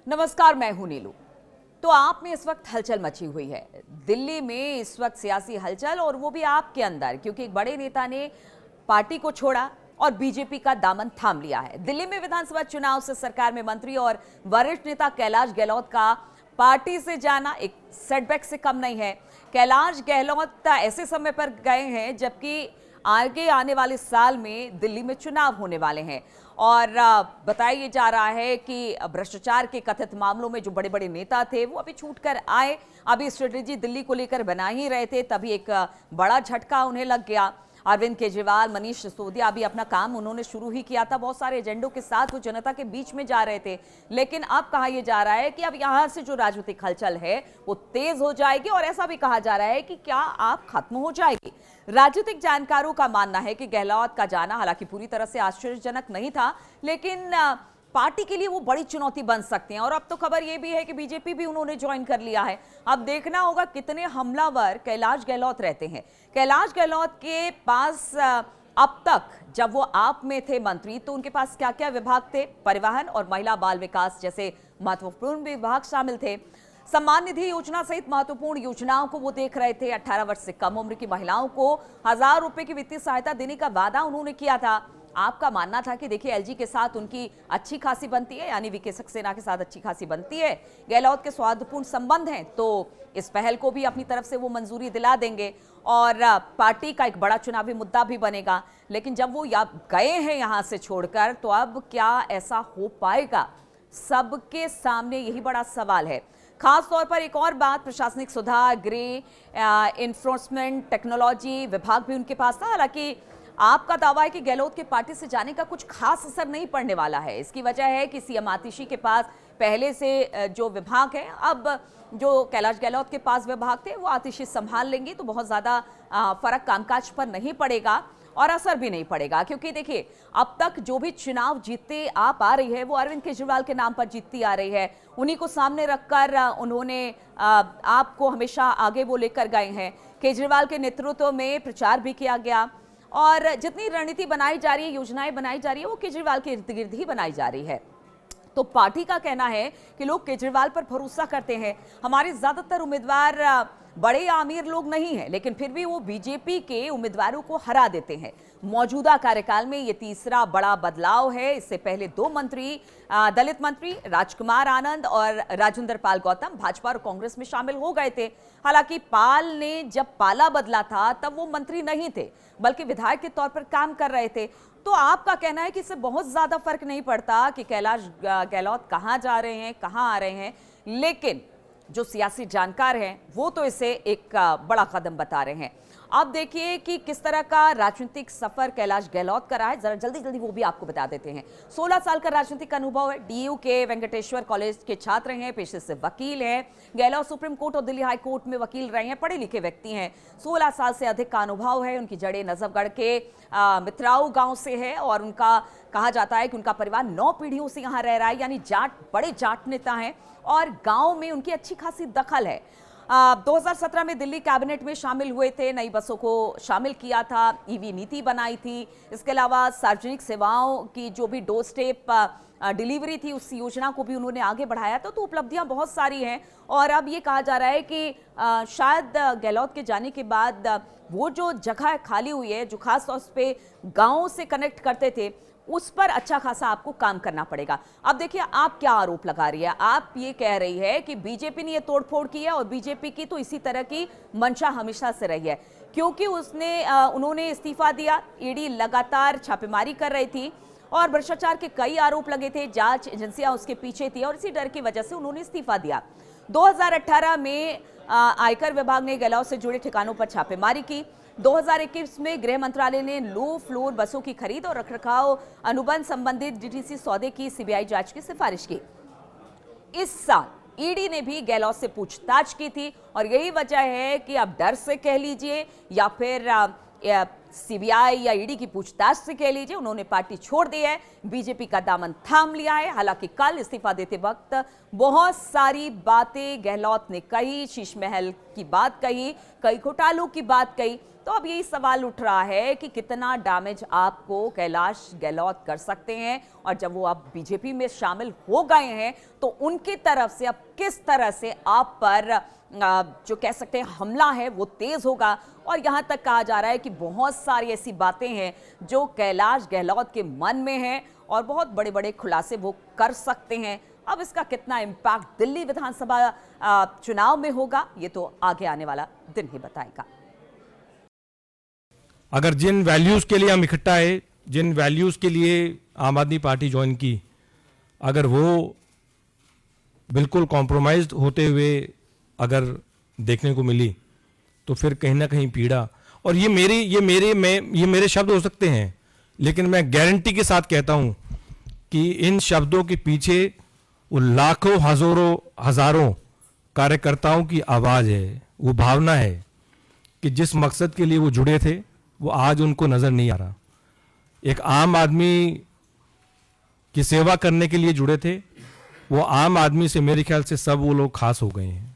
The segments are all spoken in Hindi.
नमस्कार, मैं हूं नीलू। तो आप में इस वक्त हलचल मची हुई है दिल्ली में, इस वक्त सियासी हलचल, और वो भी आपके अंदर, क्योंकि एक बड़े नेता ने पार्टी को छोड़ा और बीजेपी का दामन थाम लिया है। दिल्ली में विधानसभा चुनाव से सरकार में मंत्री और वरिष्ठ नेता कैलाश गहलोत का पार्टी से जाना एक सेटबैक से कम नहीं है। कैलाश गहलोत ऐसे समय पर गए हैं जबकि आगे आने वाले साल में दिल्ली में चुनाव होने वाले हैं और बताया जा रहा है कि भ्रष्टाचार के कथित मामलों में जो बड़े बड़े नेता थे वो अभी छूट कर आए, अभी स्ट्रेटेजी दिल्ली को लेकर बना ही रहे थे, तभी एक बड़ा झटका उन्हें लग गया। अरविंद केजरीवाल, मनीष सिसोदिया अभी अपना काम उन्होंने शुरू ही किया था, बहुत सारे एजेंडों के साथ वो जनता के बीच में जा रहे थे, लेकिन अब कहा यह जा रहा है कि अब यहां से जो राजनीतिक हलचल है वो तेज हो जाएगी और ऐसा भी कहा जा रहा है कि क्या आप खत्म हो जाएगी। राजनीतिक जानकारों का मानना है कि गहलोत का जाना हालांकि पूरी तरह से आश्चर्यजनक नहीं था, लेकिन पार्टी के लिए वो बड़ी चुनौती बन सकती हैं। और अब तो खबर ये भी है कि बीजेपी भी उन्होंने ज्वाइन कर लिया है। अब देखना होगा कितने हमलावर कैलाश गहलोत रहते हैं। कैलाश गहलोत के पास अब तक जब वो आप में थे मंत्री तो उनके पास क्या क्या विभाग थे? परिवहन और महिला बाल विकास जैसे महत्वपूर्ण विभाग शामिल थे। सम्मान निधि योजना सहित महत्वपूर्ण योजनाओं को वो देख रहे थे। 18 वर्ष से कम उम्र की महिलाओं को 1000 रुपए की वित्तीय सहायता देने का वादा उन्होंने किया था। आपका मानना था कि देखिए एलजी के साथ उनकी अच्छी खासी बनती है, यानी वीके सक्सेना के साथ अच्छी खासी बनती है, गहलोत के सौहार्दपूर्ण संबंध हैं, तो इस पहल को भी अपनी तरफ से वो मंजूरी दिला देंगे और पार्टी का एक बड़ा चुनावी मुद्दा भी बनेगा। लेकिन जब वो गए हैं यहां से छोड़कर, तो अब क्या ऐसा हो पाएगा? सबके सामने यही बड़ा सवाल है। खास तौर पर एक और बात, प्रशासनिक सुधार, गृह, इन्फोर्समेंट, टेक्नोलॉजी विभाग भी उनके पास था। हालांकि आपका दावा है कि गहलोत के पार्टी से जाने का कुछ खास असर नहीं पड़ने वाला है। इसकी वजह है कि सीएम आतिशी के पास पहले से जो विभाग है, अब जो कैलाश गहलोत के पास विभाग थे वो आतिशी संभाल लेंगी, तो बहुत ज्यादा फर्क कामकाज पर नहीं पड़ेगा और असर भी नहीं पड़ेगा। क्योंकि देखिए अब तक जो भी चुनाव जीतते आप आ रही है वो अरविंद केजरीवाल के नाम पर जीतती आ रही है। उन्हीं को सामने रखकर उन्होंने आपको हमेशा आगे वो लेकर गए हैं। केजरीवाल के नेतृत्व में प्रचार भी किया गया और जितनी रणनीति बनाई जा रही है, योजनाएं बनाई जा रही है, वो केजरीवाल के इर्द गिर्द ही बनाई जा रही है। तो पार्टी का कहना है कि लोग केजरीवाल पर भरोसा करते हैं। हमारे ज्यादातर उम्मीदवार बड़े आमिर लोग नहीं हैं, लेकिन फिर भी वो बीजेपी के उम्मीदवारों को हरा देते हैं। मौजूदा कार्यकाल में ये तीसरा बड़ा बदलाव है। इससे पहले 2 मंत्री, दलित मंत्री राजकुमार आनंद और राजेंद्र पाल गौतम भाजपा और कांग्रेस में शामिल हो गए थे। हालांकि पाल ने जब पाला बदला था तब वो मंत्री नहीं थे, बल्कि विधायक के तौर पर काम कर रहे थे। तो आपका कहना है कि इससे बहुत ज्यादा फर्क नहीं पड़ता कि कैलाश गहलोत कहां जा रहे हैं, कहां आ रहे हैं, लेकिन जो सियासी जानकार हैं वो तो इसे एक बड़ा कदम बता रहे हैं। अब देखिए कि किस तरह का राजनीतिक सफर कैलाश गहलोत का रहा है, जरा जल्दी जल्दी वो भी आपको बता देते हैं। 16 साल का राजनीतिक अनुभव है, डीयू के वेंकटेश्वर कॉलेज के छात्र हैं, पेशे से वकील हैं। गहलोत सुप्रीम कोर्ट और दिल्ली हाई कोर्ट में वकील रहे हैं, पढ़े लिखे व्यक्ति हैं। 16 साल से अधिक का अनुभव है। उनकी जड़ें नजफगढ़ के मित्राऊ गांव से है और उनका कहा जाता है कि उनका परिवार 9 पीढ़ियों से यहाँ रह रहा है, यानी बड़े जाट नेता हैं और गांव में उनकी अच्छी खासी दखल है। 2017 में दिल्ली कैबिनेट में शामिल हुए थे, नई बसों को शामिल किया था, ईवी नीति बनाई थी। इसके अलावा सार्वजनिक सेवाओं की जो भी डोर स्टेप डिलीवरी थी उस योजना को भी उन्होंने आगे बढ़ाया। तो उपलब्धियां बहुत सारी हैं और अब ये कहा जा रहा है कि शायद गहलोत के जाने के बाद वो जो जगह खाली हुई है, जो खास तौर पे गाँव से कनेक्ट करते थे, उस पर अच्छा खासा आपको काम करना पड़ेगा। अब देखिए आप क्या आरोप लगा रही है, आप ये कह रही है कि बीजेपी ने ये तोड़फोड़ की है और बीजेपी की तो इसी तरह की मंशा हमेशा से रही है, क्योंकि उन्होंने इस्तीफा दिया। ईडी लगातार छापेमारी कर रही थी और भ्रष्टाचार के कई आरोप लगे थे, जांच एजेंसियां उसके पीछे थी और इसी डर की वजह से उन्होंने इस्तीफा दिया। 2018 में आयकर विभाग ने गहलोत से जुड़े ठिकानों पर छापेमारी की। 2021 में गृह मंत्रालय ने लो फ्लोर बसों की खरीद और रखरखाव अनुबंध संबंधित डीटीसी सौदे की सीबीआई जांच की सिफारिश की। इस साल ईडी ने भी गहलोत से पूछताछ की थी और यही वजह है कि अब डर से कह लीजिए या फिर सीबीआई या ईडी की पूछताछ से कह लीजिए, उन्होंने पार्टी छोड़ दी है, बीजेपी का दामन थाम लिया है। हालांकि कल इस्तीफा देते वक्त बहुत सारी बातें गहलोत ने कही, शीश महल की बात कही, कई घोटालों की बात कही, तो अब यही सवाल उठ रहा है कि कितना डैमेज आपको कैलाश गहलोत कर सकते हैं, और जब वो अब बीजेपी में शामिल हो गए हैं तो उनकी तरफ से अब किस तरह से आप पर जो कह सकते हैं हमला है वो तेज होगा। और यहां तक कहा जा रहा है कि बहुत सारी ऐसी बातें हैं जो कैलाश गहलोत के मन में हैं और बहुत बड़े बड़े खुलासे वो कर सकते हैं। अब इसका कितना इम्पैक्ट दिल्ली विधानसभा चुनाव में होगा ये तो आगे आने वाला दिन ही बताएगा। अगर जिन वैल्यूज़ के लिए हम इकट्ठा है, जिन वैल्यूज़ के लिए आम आदमी पार्टी ज्वाइन की, अगर वो बिल्कुल कॉम्प्रोमाइज्ड होते हुए अगर देखने को मिली तो फिर कहीं ना कहीं पीड़ा, और ये मेरे शब्द हो सकते हैं, लेकिन मैं गारंटी के साथ कहता हूं कि इन शब्दों के पीछे वो लाखों हजारों कार्यकर्ताओं की आवाज़ है, वो भावना है कि जिस मकसद के लिए वो जुड़े थे वो आज उनको नज़र नहीं आ रहा। एक आम आदमी की सेवा करने के लिए जुड़े थे, वो आम आदमी से मेरे ख्याल से सब वो लोग खास हो गए हैं।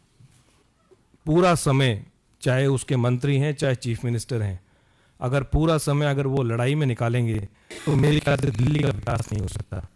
पूरा समय, चाहे उसके मंत्री हैं चाहे चीफ मिनिस्टर हैं, अगर पूरा समय अगर वो लड़ाई में निकालेंगे तो मेरे ख्याल से दिल्ली का विकास नहीं हो सकता।